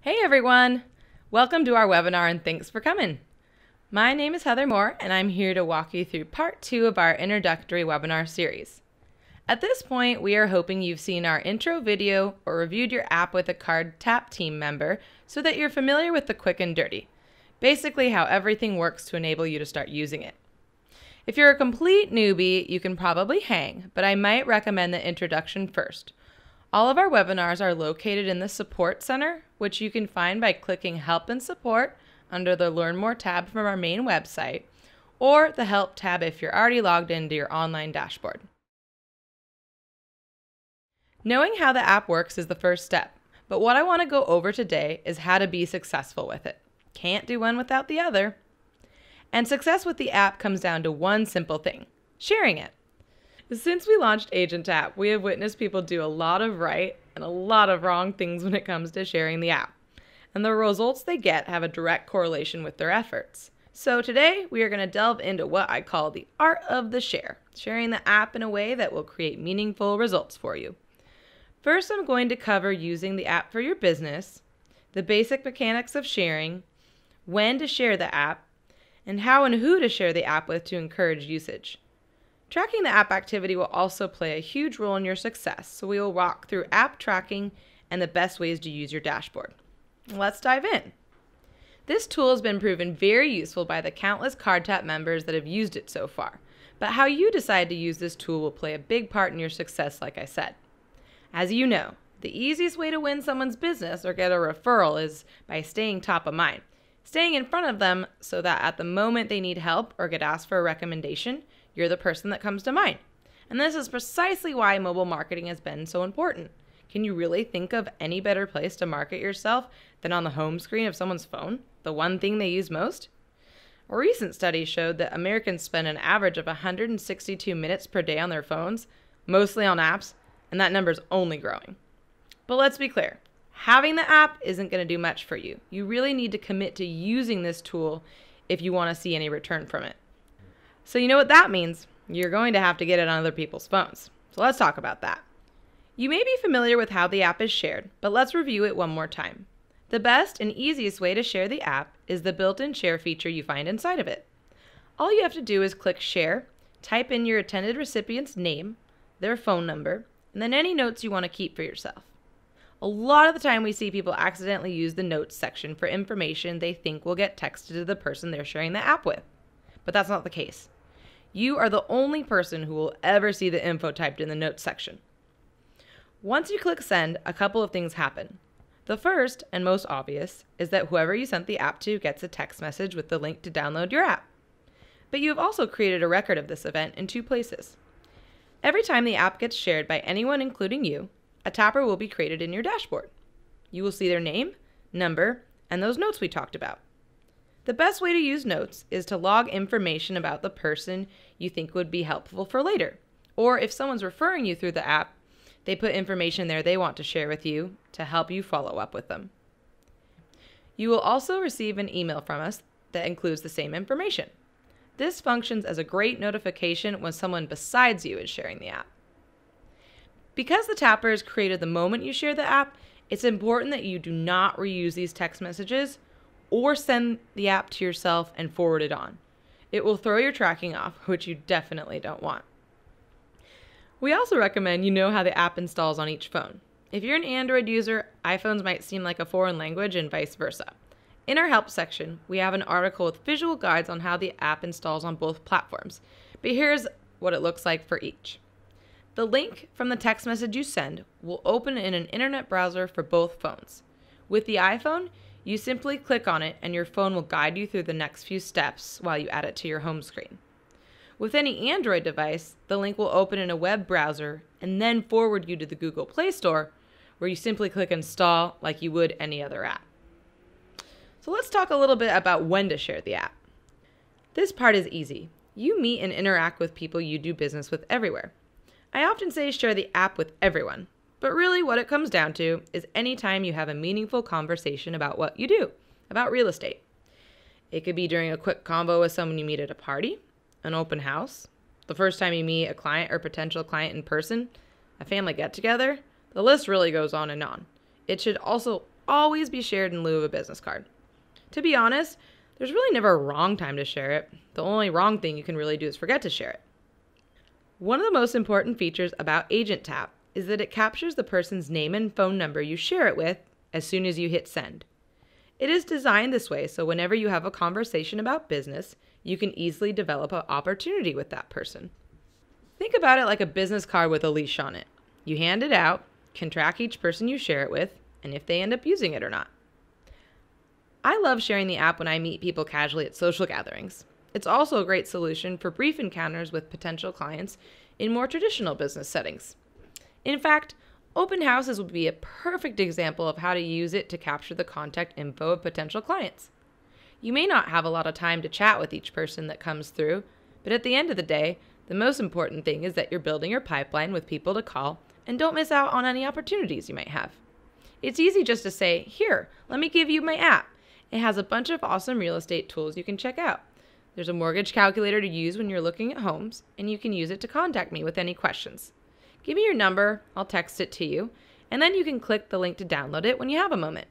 Hey everyone! Welcome to our webinar and thanks for coming. My name is Heather Moore and I'm here to walk you through part 2 of our introductory webinar series. At this point, we are hoping you've seen our intro video or reviewed your app with a AgentTapp team member so that you're familiar with the quick and dirty, basically how everything works to enable you to start using it. If you're a complete newbie, you can probably hang, but I might recommend the introduction first. All of our webinars are located in the Support Center, which you can find by clicking Help and Support under the Learn More tab from our main website, or the Help tab if you're already logged into your online dashboard. Knowing how the app works is the first step, but what I want to go over today is how to be successful with it. Can't do one without the other. And success with the app comes down to one simple thing: sharing it. Since we launched AgentTapp, we have witnessed people do a lot of right and a lot of wrong things when it comes to sharing the app. And the results they get have a direct correlation with their efforts. So today we are going to delve into what I call the art of the share, sharing the app in a way that will create meaningful results for you. First, I'm going to cover using the app for your business, the basic mechanics of sharing, when to share the app, and how and who to share the app with to encourage usage. Tracking the app activity will also play a huge role in your success, so we will walk through app tracking and the best ways to use your dashboard. Let's dive in. This tool has been proven very useful by the countless AgentTapp members that have used it so far, but how you decide to use this tool will play a big part in your success, like I said. As you know, the easiest way to win someone's business or get a referral is by staying top of mind, staying in front of them so that at the moment they need help or get asked for a recommendation, you're the person that comes to mind. And this is precisely why mobile marketing has been so important. Can you really think of any better place to market yourself than on the home screen of someone's phone, the one thing they use most? A recent study showed that Americans spend an average of 162 minutes per day on their phones, mostly on apps, and that number is only growing. But let's be clear, having the app isn't going to do much for you. You really need to commit to using this tool if you want to see any return from it. So you know what that means. You're going to have to get it on other people's phones. So let's talk about that. You may be familiar with how the app is shared, but let's review it one more time. The best and easiest way to share the app is the built-in share feature you find inside of it. All you have to do is click Share, type in your intended recipient's name, their phone number, and then any notes you want to keep for yourself. A lot of the time we see people accidentally use the notes section for information they think will get texted to the person they're sharing the app with. But that's not the case. You are the only person who will ever see the info typed in the notes section. Once you click send, a couple of things happen. The first and most obvious is that whoever you sent the app to gets a text message with the link to download your app. But you have also created a record of this event in two places. Every time the app gets shared by anyone including you, a tapper will be created in your dashboard. You will see their name, number, and those notes we talked about. The best way to use notes is to log information about the person you think would be helpful for later. Or if someone's referring you through the app, they put information there they want to share with you to help you follow up with them. You will also receive an email from us that includes the same information. This functions as a great notification when someone besides you is sharing the app. Because the tapper is created the moment you share the app, it's important that you do not reuse these text messages or send the app to yourself and forward it on. It will throw your tracking off, which you definitely don't want. We also recommend you know how the app installs on each phone. If you're an Android user, iPhones might seem like a foreign language and vice versa. In our help section, we have an article with visual guides on how the app installs on both platforms, but here's what it looks like for each. The link from the text message you send will open in an internet browser for both phones. With the iPhone, you simply click on it and your phone will guide you through the next few steps while you add it to your home screen. With any Android device, the link will open in a web browser and then forward you to the Google Play Store, where you simply click Install like you would any other app. So let's talk a little bit about when to share the app. This part is easy. You meet and interact with people you do business with everywhere. I often say share the app with everyone, but really what it comes down to is anytime you have a meaningful conversation about what you do, about real estate. It could be during a quick convo with someone you meet at a party, an open house, the first time you meet a client or potential client in person, a family get-together. The list really goes on and on. It should also always be shared in lieu of a business card. To be honest, there's really never a wrong time to share it. The only wrong thing you can really do is forget to share it. One of the most important features about AgentTapp is that it captures the person's name and phone number you share it with as soon as you hit send. It is designed this way so whenever you have a conversation about business, you can easily develop an opportunity with that person. Think about it like a business card with a leash on it. You hand it out, can track each person you share it with, and if they end up using it or not. I love sharing the app when I meet people casually at social gatherings. It's also a great solution for brief encounters with potential clients in more traditional business settings. In fact, open houses would be a perfect example of how to use it to capture the contact info of potential clients. You may not have a lot of time to chat with each person that comes through, but at the end of the day, the most important thing is that you're building your pipeline with people to call and don't miss out on any opportunities you might have. It's easy just to say, here, let me give you my app. It has a bunch of awesome real estate tools you can check out. There's a mortgage calculator to use when you're looking at homes, and you can use it to contact me with any questions. Give me your number, I'll text it to you, and then you can click the link to download it when you have a moment.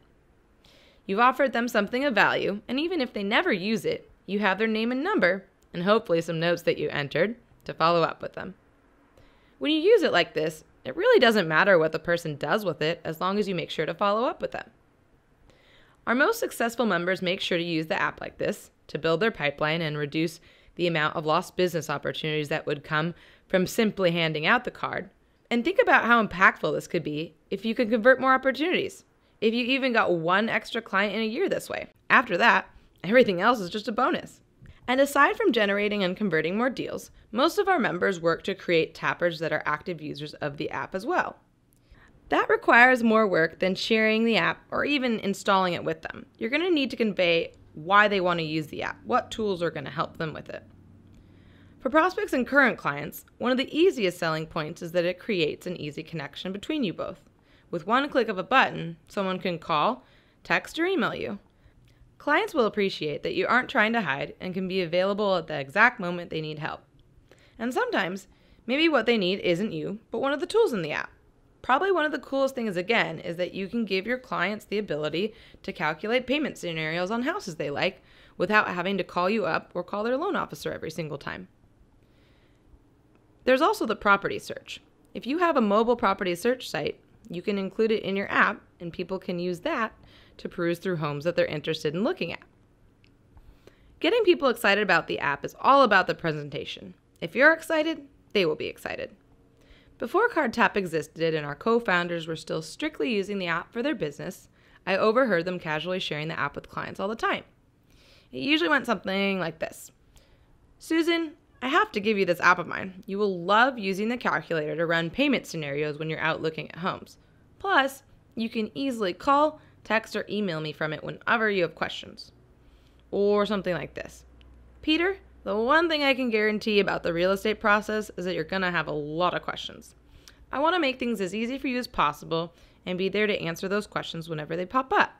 You've offered them something of value, and even if they never use it, you have their name and number, and hopefully some notes that you entered, to follow up with them. When you use it like this, it really doesn't matter what the person does with it as long as you make sure to follow up with them. Our most successful members make sure to use the app like this to build their pipeline and reduce the amount of lost business opportunities that would come from simply handing out the card. And think about how impactful this could be if you could convert more opportunities. If you even got one extra client in a year this way. After that, everything else is just a bonus. And aside from generating and converting more deals, most of our members work to create tappers that are active users of the app as well. That requires more work than sharing the app or even installing it with them. You're going to need to convey why they want to use the app, what tools are going to help them with it. For prospects and current clients, one of the easiest selling points is that it creates an easy connection between you both. With one click of a button, someone can call, text, or email you. Clients will appreciate that you aren't trying to hide and can be available at the exact moment they need help. And sometimes, maybe what they need isn't you, but one of the tools in the app. Probably one of the coolest things, again, is that you can give your clients the ability to calculate payment scenarios on houses they like without having to call you up or call their loan officer every single time. There's also the property search. If you have a mobile property search site, you can include it in your app and people can use that to peruse through homes that they're interested in looking at. Getting people excited about the app is all about the presentation. If you're excited, they will be excited. Before CardTap existed and our co-founders were still strictly using the app for their business, I overheard them casually sharing the app with clients all the time. It usually went something like this. Susan, I have to give you this app of mine. You will love using the calculator to run payment scenarios when you're out looking at homes. Plus, you can easily call, text, or email me from it whenever you have questions. Or something like this. Peter, the one thing I can guarantee about the real estate process is that you're going to have a lot of questions. I want to make things as easy for you as possible and be there to answer those questions whenever they pop up.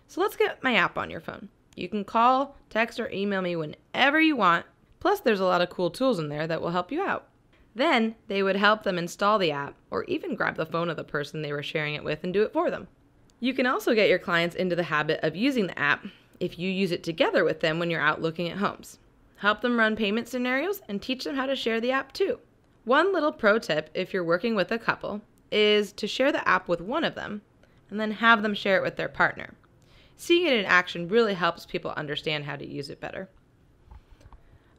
So let's get my app on your phone. You can call, text, or email me whenever you want. Plus, there's a lot of cool tools in there that will help you out. Then, they would help them install the app or even grab the phone of the person they were sharing it with and do it for them. You can also get your clients into the habit of using the app if you use it together with them when you're out looking at homes. Help them run payment scenarios and teach them how to share the app too. One little pro tip if you're working with a couple is to share the app with one of them and then have them share it with their partner. Seeing it in action really helps people understand how to use it better.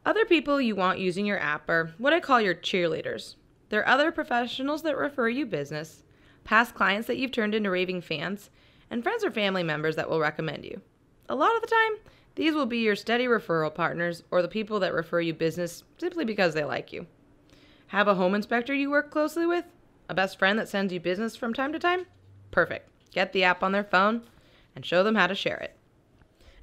Other people you want using your app are what I call your cheerleaders. They're other professionals that refer you business, past clients that you've turned into raving fans, and friends or family members that will recommend you. A lot of the time, these will be your steady referral partners or the people that refer you business simply because they like you. Have a home inspector you work closely with? A best friend that sends you business from time to time? Perfect. Get the app on their phone and show them how to share it.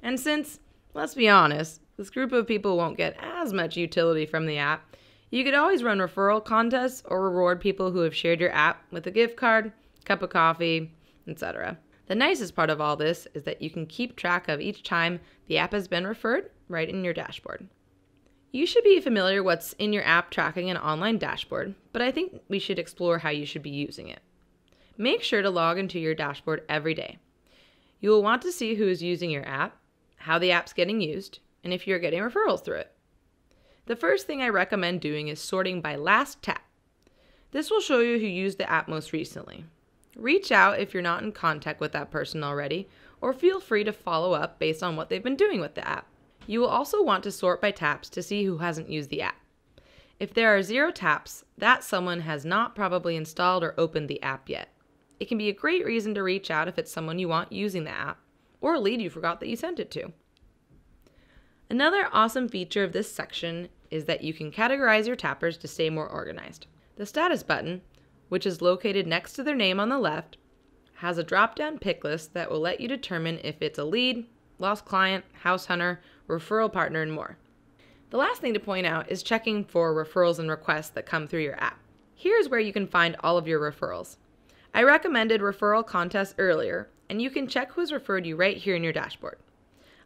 And since, let's be honest, this group of people won't get as much utility from the app, you could always run referral contests or reward people who have shared your app with a gift card, cup of coffee, etc. The nicest part of all this is that you can keep track of each time the app has been referred right in your dashboard. You should be familiar what's in your app tracking an online dashboard, but I think we should explore how you should be using it. Make sure to log into your dashboard every day. You will want to see who is using your app, how the app's getting used, and if you're getting referrals through it. The first thing I recommend doing is sorting by last tap. This will show you who used the app most recently. Reach out if you're not in contact with that person already, or feel free to follow up based on what they've been doing with the app. You will also want to sort by taps to see who hasn't used the app. If there are 0 taps, that someone has not probably installed or opened the app yet. It can be a great reason to reach out if it's someone you want using the app, or a lead you forgot that you sent it to. Another awesome feature of this section is that you can categorize your tappers to stay more organized. The status button, which is located next to their name on the left, has a drop-down pick list that will let you determine if it's a lead, lost client, house hunter, referral partner, and more. The last thing to point out is checking for referrals and requests that come through your app. Here's where you can find all of your referrals. I recommended referral contests earlier, and you can check who's referred you right here in your dashboard.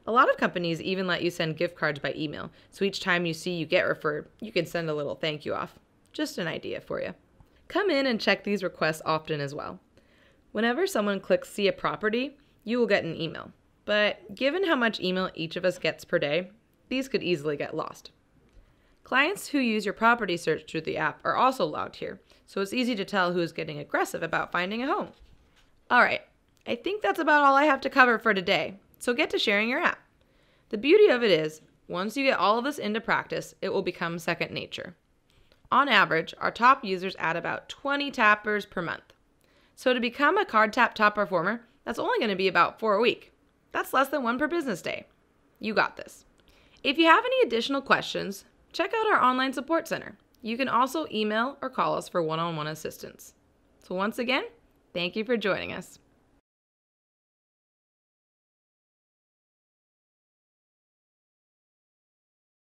A lot of companies even let you send gift cards by email, so each time you see you get referred, you can send a little thank you off. Just an idea for you. Come in and check these requests often as well. Whenever someone clicks see a property, you will get an email. But given how much email each of us gets per day, these could easily get lost. Clients who use your property search through the app are also logged here, so it's easy to tell who is getting aggressive about finding a home. Alright, I think that's about all I have to cover for today, so get to sharing your app. The beauty of it is, once you get all of this into practice, it will become second nature. On average, our top users add about 20 tappers per month. So to become a CardTap top performer, that's only going to be about 4 a week. That's less than 1 per business day. You got this. If you have any additional questions, check out our online support center. You can also email or call us for one-on-one assistance. So once again, thank you for joining us.